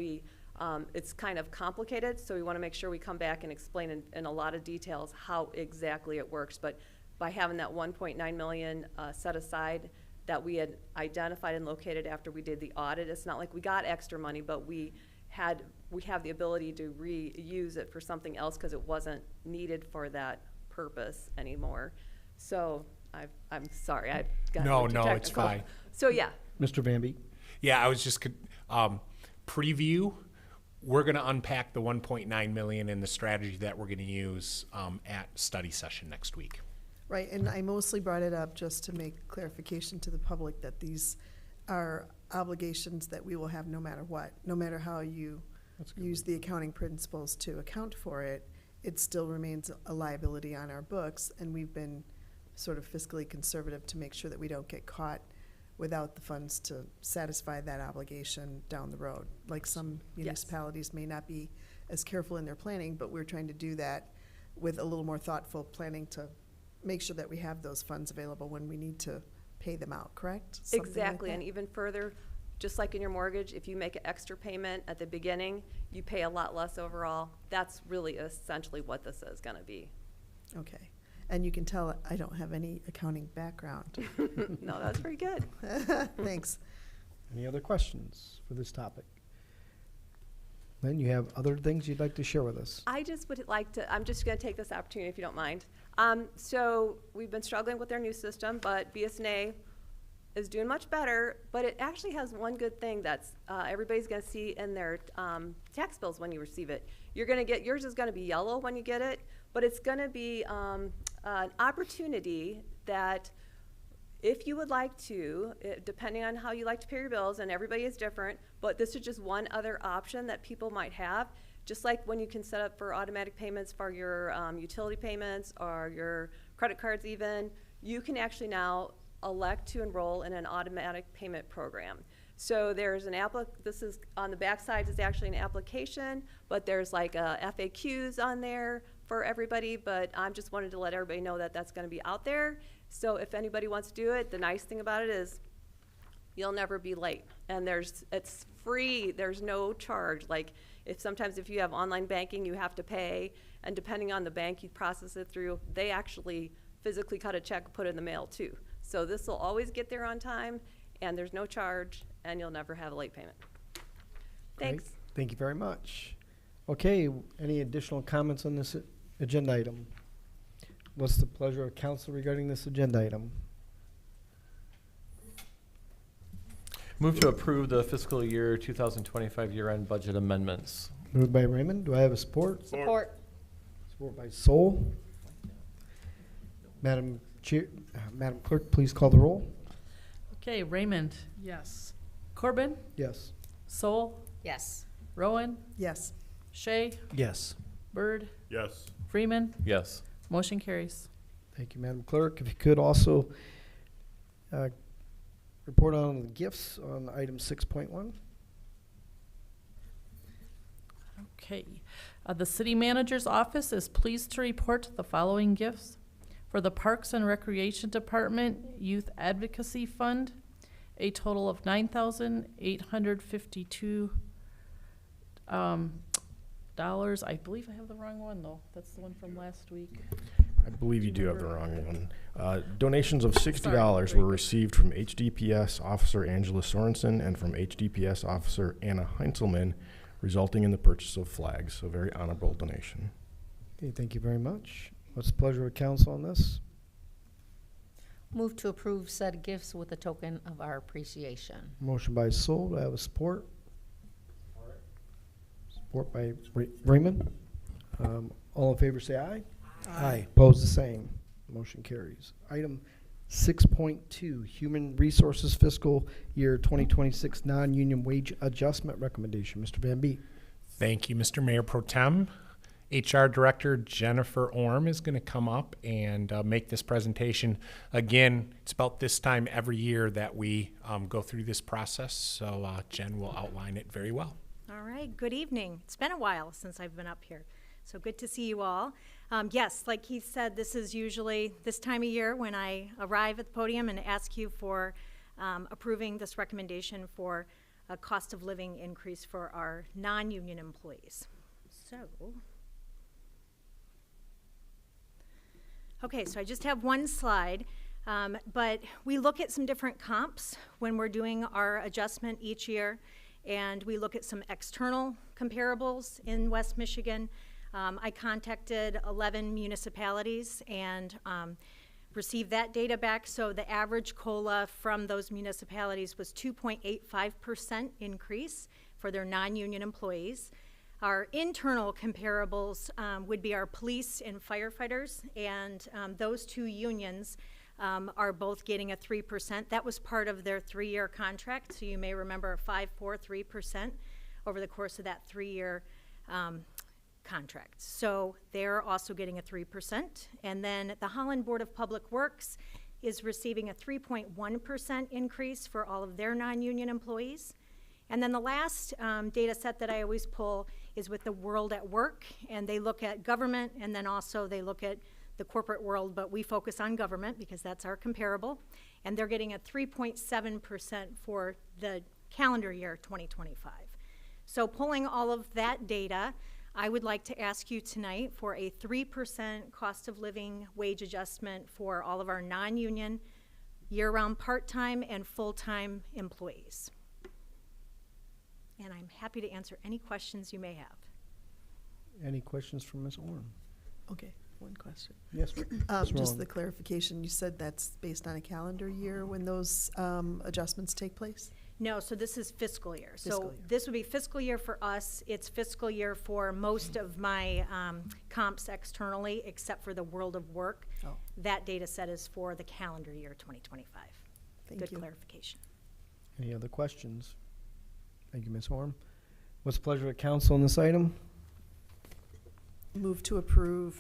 it's kind of complicated, so we want to make sure we come back and explain in a lot of details how exactly it works. But by having that 1.9 million set aside that we had identified and located after we did the audit, it's not like we got extra money, but we have the ability to reuse it for something else because it wasn't needed for that purpose anymore. So I'm sorry, I've got No, into it's technical. fine. So yeah, Mr. Van Beek? Yeah, I was just preview. We're going to unpack the 1.9 million and the strategy that we're going to use at study session next week. Right, and I mostly brought it up just to make clarification to the public that these are obligations that we will have no matter what. No matter how you use the accounting principles to account for it, it still remains a liability on our books, and we've been sort of fiscally conservative to make sure that we don't get caught without the funds to satisfy that obligation down the road. Like some municipalities may not be as careful in their planning, but we're trying to do that with a little more thoughtful planning to make sure that we have those funds available when we need to pay them out, correct? Something like exactly, that? and even further, just like in your mortgage, if you make an extra payment at the beginning, you pay a lot less overall. That's really essentially what this is going to be. Okay. And you can tell I don't have any accounting background. No, that's pretty good. Thanks. Any other questions for this topic? Then you have other things you'd like to share with us? I just would like to, I'm just going to take this opportunity if you don't mind. So we've been struggling with their new system, but BSNA is doing much better, but it actually has one good thing that's everybody's going to see in their tax bills when you receive it. You're going to get, yours is going to be yellow when you get it, but it's going to be an opportunity that if you would like to, depending on how you like to pay your bills, and everybody is different, but this is just one other option that people might have. Just like when you can set up for automatic payments for your utility payments or your credit cards even, you can actually now elect to enroll in an automatic payment program. So there's this is on the back side is actually an application, but there's like FAQs on there for everybody, but I just wanted to let everybody know that that's gonna be out there. So if anybody wants to do it, the nice thing about it is you'll never be late. And it's free, there's no charge. Like, sometimes if you have online banking, you have to pay, and depending on the bank you process it through, they actually physically cut a check and put it in the mail too. So this will always get there on time, and there's no charge, and you'll never have a late payment. Thanks. Great. Thank you very much. Okay, any additional comments on this agenda item? What's the pleasure of council regarding this agenda item? Move to approve the fiscal year 2025 year-end budget amendments. Moved by Raymond. Do I have a support? Support. Support by Sol. Madam Clerk, please call the roll. Okay, Raymond, Yes. Corbin, Yes. Sol, Yes. Rowan, Yes. Shay, Yes. Bird, Yes. Freeman. Yes. Motion carries. Thank you, Madam Clerk. If you could also report on the gifts on item 6.1. Okay. The city manager's office is pleased to report the following gifts. For the Parks and Recreation Department Youth Advocacy Fund, a total of $9,852. I believe I have the wrong one, though. That's the one from last week. I believe you do have the wrong one. Donations of $60 Sorry. were received from HDPS Officer Angela Sorensen and from HDPS Officer Anna Heinzelman, resulting in the purchase of flags. So very honorable donation. Okay, thank you very much. What's the pleasure of council on this? Move to approve said gifts with a token of our appreciation. Motion by Sol. Do I have a support? Support by Raymond. All in favor say aye. Aye. Opposed, the same. Motion carries. Item 6.2, Human Resources Fiscal Year 2026 Non-Union Wage Adjustment Recommendation. Mr. Van Beek. Thank you, Mr. Mayor Pro Tem. HR Director Jennifer Orm is going to come up and make this presentation. Again, it's about this time every year that we go through this process, so Jen will outline it very well. All right, good evening. It's been a while since I've been up here, so good to see you all. Yes, like Keith said, this is usually this time of year when I arrive at the podium and ask you for approving this recommendation for a cost of living increase for our non-union employees. So, okay, so I just have one slide, but we look at some different comps when we're doing our adjustment each year, and we look at some external comparables in West Michigan. I contacted 11 municipalities and received that data back. So the average COLA from those municipalities was 2.85% increase for their non-union employees. Our internal comparables would be our police and firefighters, and those two unions are both getting a 3%. That was part of their 3-year contract, so you may remember a 5.43% over the course of that 3-year contract. So they're also getting a 3%. And then the Holland Board of Public Works is receiving a 3.1% increase for all of their non-union employees. And then the last data set that I always pull is with the World at Work, and they look at government, and then also they look at the corporate world, but we focus on government because that's our comparable, and they're getting a 3.7% for the calendar year 2025. So pulling all of that data, I would like to ask you tonight for a 3% cost of living wage adjustment for all of our non-union, year-round part-time and full-time employees. And I'm happy to answer any questions you may have. Any questions from Ms. Orm? Okay, one question. Yes, Ms. Just Rowan. the clarification, you said that's based on a calendar year when those adjustments take place? No, so this is fiscal year. Fiscal So year. this would be fiscal year for us. It's fiscal year for most of my comps externally, except for the World of Work. Oh. That data set is for the calendar year 2025. Thank Good you. clarification. Any other questions? Thank you, Ms. Orm. What's the pleasure of council on this item? Move to approve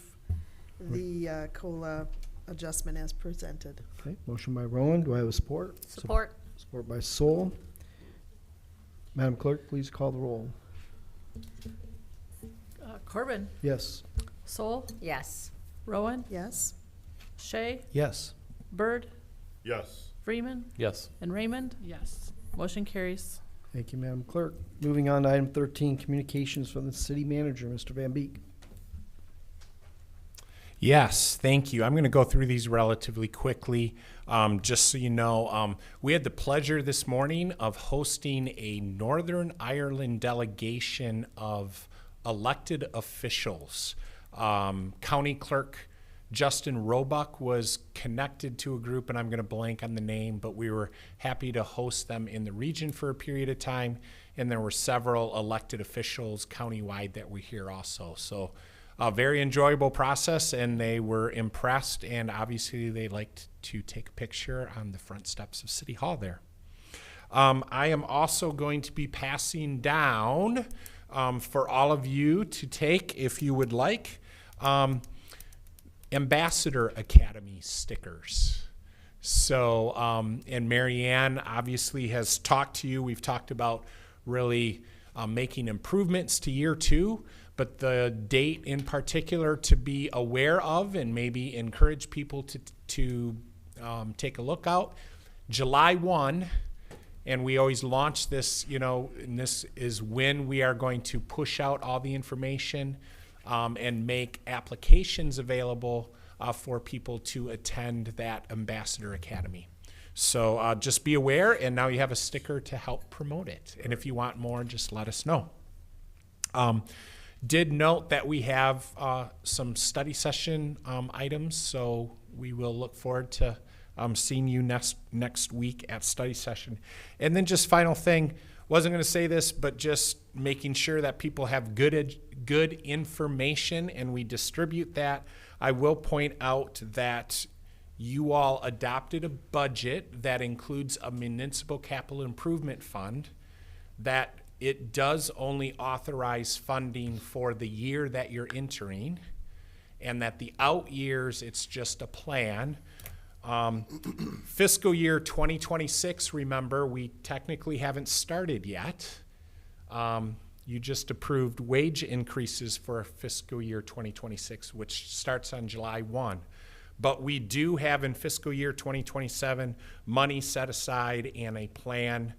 the COLA adjustment as presented. Okay, motion by Rowan. Do I have a support? Support. Support by Sol. Madam Clerk, please call the roll. Corbin, Yes. Sol, Yes. Rowan, Yes. Shay, Yes. Bird, Yes. Freeman, Yes. and Raymond. Yes. Motion carries. Thank you, Madam Clerk. Moving on to item 13, communications from the city manager, Mr. Van Beek. Yes, thank you. I'm going to go through these relatively quickly. Just so you know, we had the pleasure this morning of hosting a Northern Ireland delegation of elected officials. County Clerk Justin Roebuck was connected to a group, and I'm going to blank on the name, but we were happy to host them in the region for a period of time. And there were several elected officials countywide that were here also. So a very enjoyable process, and they were impressed, and obviously they liked to take a picture on the front steps of City Hall there. I am also going to be passing down for all of you to take, if you would like, Ambassador Academy stickers. So, and Marianne obviously has talked to you. We've talked about really making improvements to year 2, but the date in particular to be aware of and maybe encourage people to take a look out. July 1, and we always launch this, and this is when we are going to push out all the information and make applications available for people to attend that Ambassador Academy. So just be aware, and now you have a sticker to help promote it. And if you want more, just let us know. Did note that we have some study session items, so we will look forward to seeing you next week at study session. And then just final thing, wasn't going to say this, but just making sure that people have good information and we distribute that. I will point out that you all adopted a budget that includes a municipal capital improvement fund, that it does only authorize funding for the year that you're entering, and that the out years, it's just a plan. Fiscal year 2026, remember, we technically haven't started yet. You just approved wage increases for fiscal year 2026, which starts on July 1. But we do have in fiscal year 2027 money set aside and a plan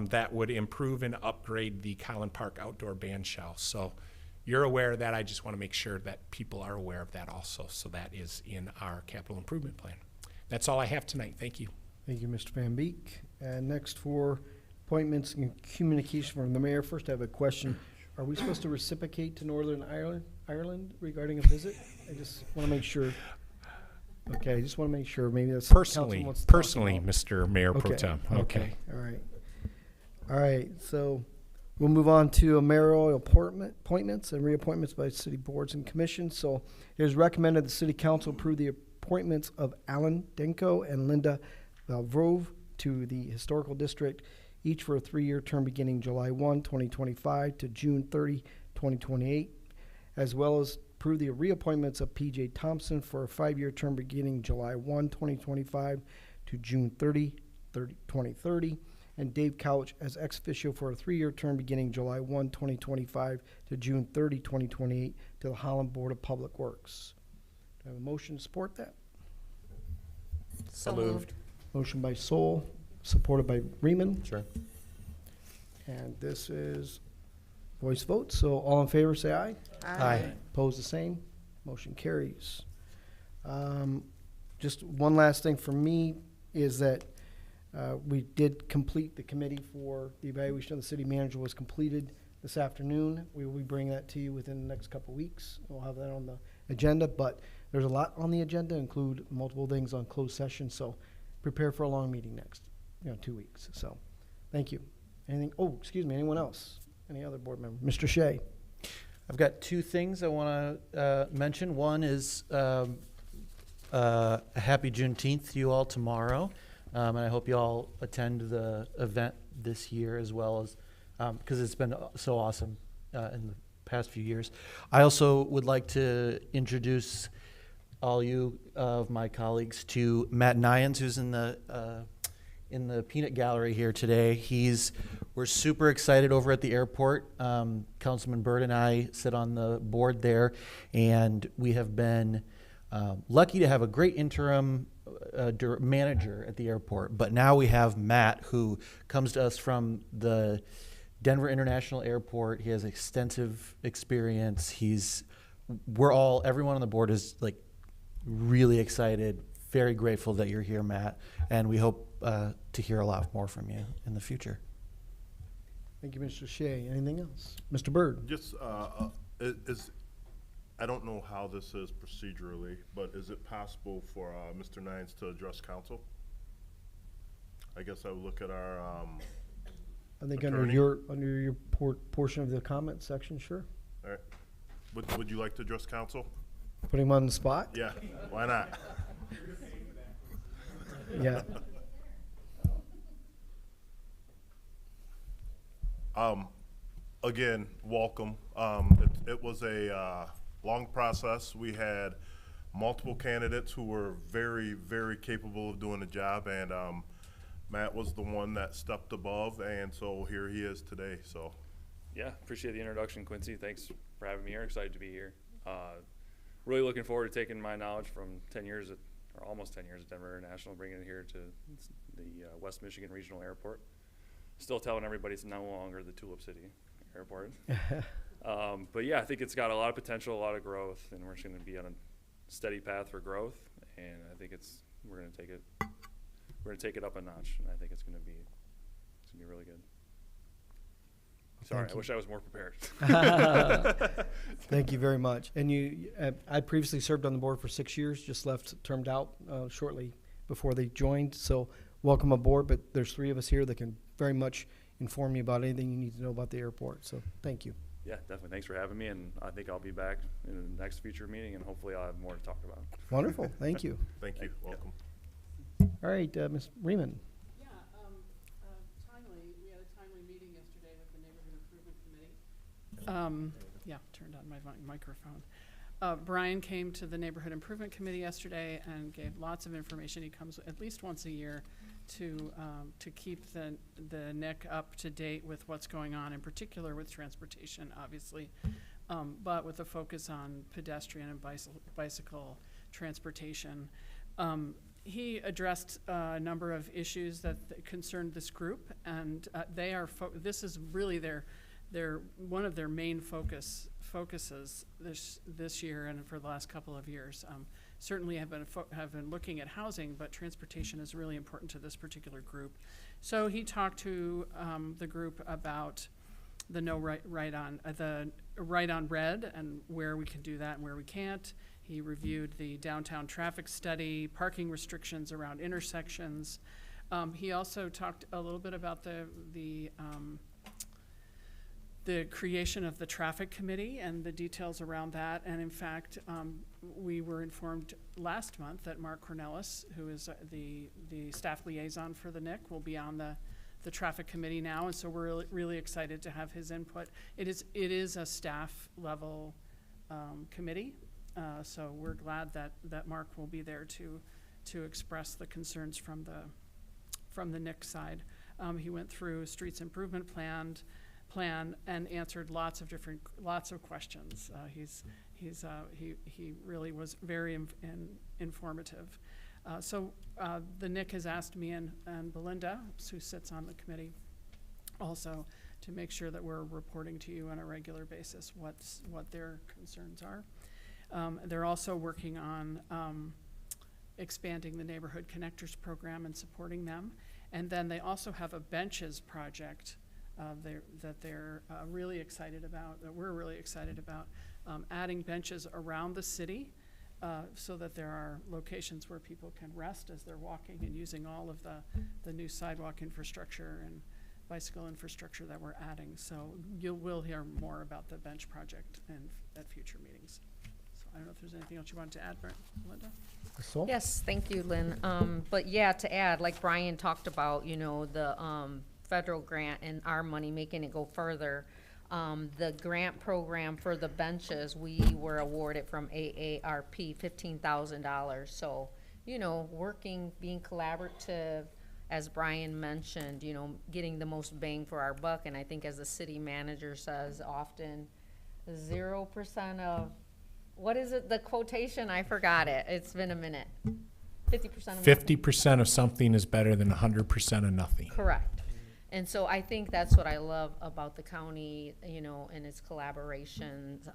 that would improve and upgrade the Collin Park outdoor band shell. So you're aware of that. I just want to make sure that people are aware of that also. So that is in our capital improvement plan. That's all I have tonight. Thank you. Thank you, Mr. Van Beek. And next for appointments and communication from the mayor. First, I have a question. Are we supposed to reciprocate to Northern Ireland regarding a visit? I just want to make sure. Okay, I just want to make sure. Maybe that's Personally, personally, Mr. Mayor Pro Okay. Tem. Okay. All right. So we'll move on to mayoral appointments and reappointments by city boards and commissions. So it is recommended the city council approve the appointments of Alan Denko and Linda Valvrove to the historical district, each for a 3-year term beginning July 1, 2025 to June 30, 2028, as well as approve the reappointments of P.J. Thompson for a 5-year term beginning July 1, 2025 to June 30, 2030, and Dave Couch as ex officio for a 3-year term beginning July 1, 2025 to June 30, 2028 to the Holland Board of Public Works. Do I have a motion to support that? So moved. Motion by Sol, supported by Reman. Sure. And this is voice vote, so all in favor say aye. Aye. Opposed the same. Motion carries. Just one last thing for me is that we did complete the committee for the evaluation of the city manager was completed this afternoon. We will be bringing that to you within the next couple of weeks. We'll have that on the agenda, but there's a lot on the agenda, include multiple things on closed session, so prepare for a long meeting next, 2 weeks. So, thank you. Anyone else? Any other board member? Mr. Shea. I've got 2 things I want to mention. One is a happy Juneteenth to you all tomorrow, and I hope you all attend the event this year as well as because it's been so awesome in the past few years. I also would like to introduce all you of my colleagues to Matt Nyans, who's in in the peanut gallery here today. We're super excited over at the airport. Councilman Byrd and I sit on the board there, and we have been lucky to have a great interim manager at the airport. But now we have Matt, who comes to us from the Denver International Airport. He has extensive experience. Everyone on the board is like really excited, very grateful that you're here, Matt, and we hope to hear a lot more from you in the future. Thank you, Mr. Shea. Anything else? Mr. Byrd? Just, I don't know how this is procedurally, but is it possible for Mr. Nines to address council? I guess I would look at our I think attorney. under your portion of the comment section, sure. All right. Would you like to address council? Put him on the spot? Yeah, why not? Yeah. Again, welcome. It was a long process. We had multiple candidates who were very, very capable of doing the job, and Matt was the one that stepped above, and so here he is today. So, yeah, appreciate the introduction, Quincy. Thanks for having me here. Excited to be here. Really looking forward to taking my knowledge from 10 years or almost 10 years at Denver International, bringing it here to the West Michigan Regional Airport. Still telling everybody it's no longer the Tulip City Airport. But yeah, I think it's got a lot of potential, a lot of growth, and we're just going to be on a steady path for growth. And I think we're going to take it up a notch, and I think it's going to be really good. Sorry, I wish I was more prepared. Thank you very much. And I previously served on the board for 6 years, just termed out shortly before they joined. So welcome aboard, but there's 3 of us here that can very much inform you about anything you need to know about the airport. So thank you. Yeah, definitely. Thanks for having me, and I think I'll be back in the next future meeting, and hopefully I'll have more to talk about. Wonderful. Thank you. thank you. Welcome. All right, Ms. Riemann. Yeah, we had a timely meeting yesterday with the Neighborhood Improvement Committee. Yeah, turned on my microphone. Brian came to the Neighborhood Improvement Committee yesterday and gave lots of information. He comes at least once a year to keep the NIC up to date with what's going on, in particular with transportation, obviously, but with a focus on pedestrian and bicycle transportation. He addressed a number of issues that concerned this group, and this is really one of their main focuses this year and for the last couple of years. Certainly have been looking at housing, but transportation is really important to this particular group. So he talked to the group about the right on red and where we can do that and where we can't. He reviewed the downtown traffic study, parking restrictions around intersections. He also talked a little bit about the creation of the traffic committee and the details around that. And in fact, we were informed last month that Mark Cornelis, who is the staff liaison for the NIC, will be on the traffic committee now. And so we're really excited to have his input. It is a staff level committee. So we're glad that Mark will be there to express the concerns from the NIC side. He went through streets improvement plan and answered lots of questions. He really was very informative. So the NIC has asked me and Belinda, who sits on the committee, also to make sure that we're reporting to you on a regular basis what their concerns are. They're also working on expanding the Neighborhood Connectors program and supporting them. And then they also have a benches project that they're really excited about, that we're really excited about, adding benches around the city so that there are locations where people can rest as they're walking and using all of the new sidewalk infrastructure and bicycle infrastructure that we're adding. So we'll hear more about the bench project at future meetings. I don't know if there's anything else you wanted to add, Linda? Yes, thank you, Lynn. But yeah, to add, like Brian talked about, the federal grant and our money making it go further. The grant program for the benches, we were awarded from AARP $15,000. So, being collaborative as Brian mentioned, you know, getting the most bang for our buck. And I think as the city manager says often, 0% of, what is it, the quotation? I forgot it. It's been a minute. 50% of nothing. 50% of something is better than 100% of nothing. Correct. And so I think that's what I love about the county, you know, and its collaborations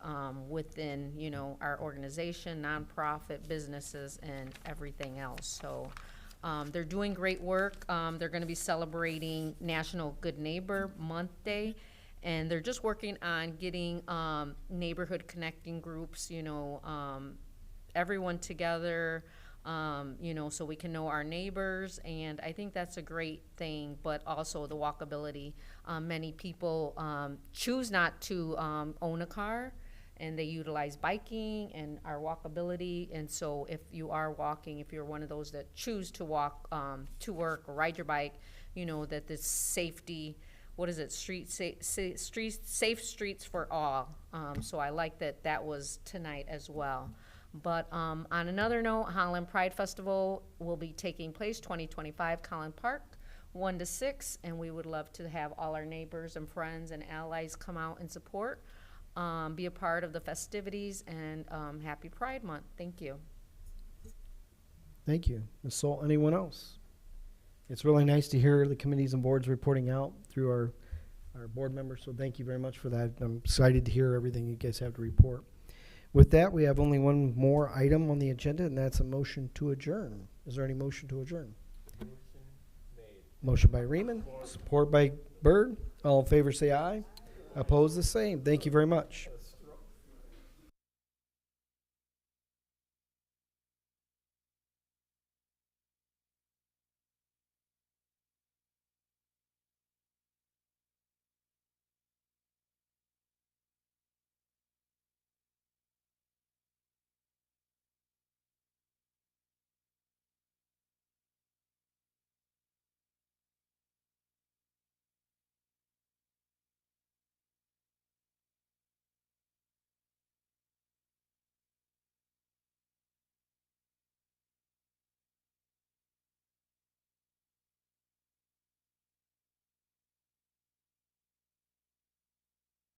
within, you know, our organization, nonprofit businesses, and everything else. So they're doing great work. They're going to be celebrating National Good Neighbor Month Day, and they're just working on getting neighborhood connecting groups, you know, everyone together. You know, so we can know our neighbors, and I think that's a great thing, but also the walkability. Many people choose not to own a car, and they utilize biking and our walkability, and so if you are walking, if you're one of those that choose to walk to work or ride your bike, you know, that this safety, what is it, safe streets for all. So I like that that was tonight as well. But on another note, Holland Pride Festival will be taking place 2025 Collin Park, 1 to 6, and we would love to have all our neighbors and friends and allies come out and support, be a part of the festivities, and happy Pride Month. Thank you. Thank you. Ms. Soul, anyone else? It's really nice to hear the committees and boards reporting out through our board members, so thank you very much for that. I'm excited to hear everything you guys have to report. With that, we have only one more item on the agenda, and that's a motion to adjourn. Is there any motion to adjourn? Motion made. Motion by Riemann, support by Byrd. All in favor say aye. Opposed the same. Thank you very much.